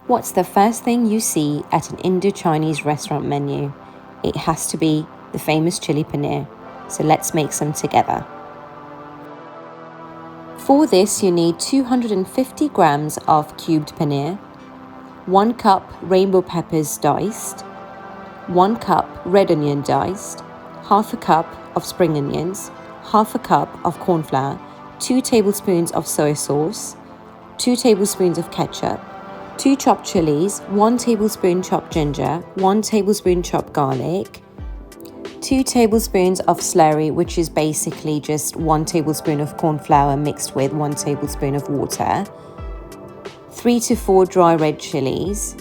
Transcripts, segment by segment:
What's the first thing you see at an Indo-Chinese restaurant menu? It has to be the famous chili paneer. So let's make some together. For this, you need 250 grams of cubed paneer, 1 cup rainbow peppers diced, 1 cup red onion diced, half a cup of spring onions, half a cup of corn flour, 2 tablespoons of soy sauce, 2 tablespoons of ketchup, 2 chopped chilies, 1 tablespoon chopped ginger, 1 tablespoon chopped garlic, 2 tablespoons of slurry, which is basically just 1 tablespoon of corn flour mixed with 1 tablespoon of water, 3 to 4 dry red chilies,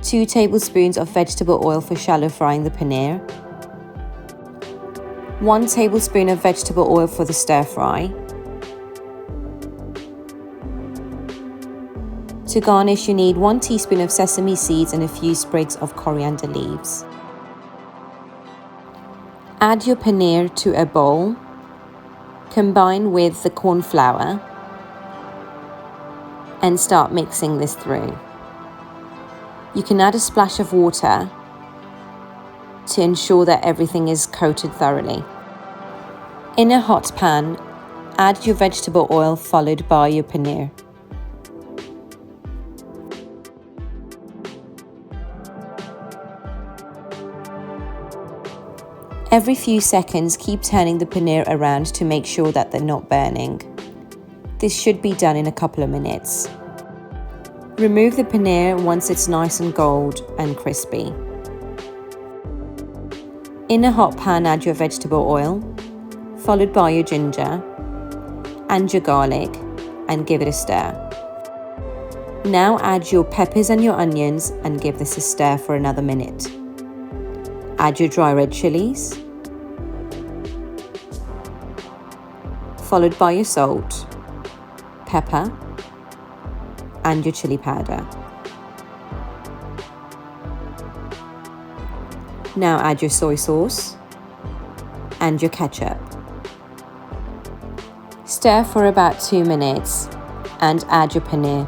2 tablespoons of vegetable oil for shallow frying the paneer, 1 tablespoon of vegetable oil for the stir fry. To garnish, you need 1 teaspoon of sesame seeds and a few sprigs of coriander leaves. Add your paneer to a bowl. Combine with the corn flour and start mixing this through. You can add a splash of water to ensure that everything is coated thoroughly. In a hot pan, add your vegetable oil followed by your paneer. Every few seconds, keep turning the paneer around to make sure that they're not burning. This should be done in a couple of minutes. Remove the paneer once it's nice and gold and crispy. In a hot pan, add your vegetable oil, followed by your ginger and your garlic, and give it a stir. Now add your peppers and your onions and give this a stir for another minute. Add your dry red chilies, followed by your salt, pepper, and your chili powder. Now add your soy sauce and your ketchup. Stir for about 2 minutes and add your paneer.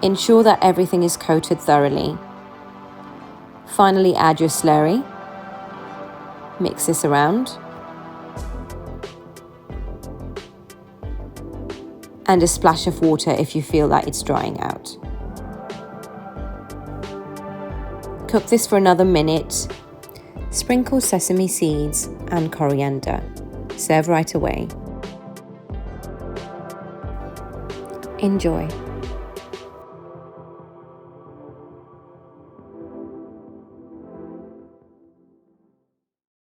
Ensure that everything is coated thoroughly. Finally, add your slurry. Mix this around. And a splash of water if you feel that it's drying out. Cook this for another minute. Sprinkle sesame seeds and coriander. Serve right away. Enjoy.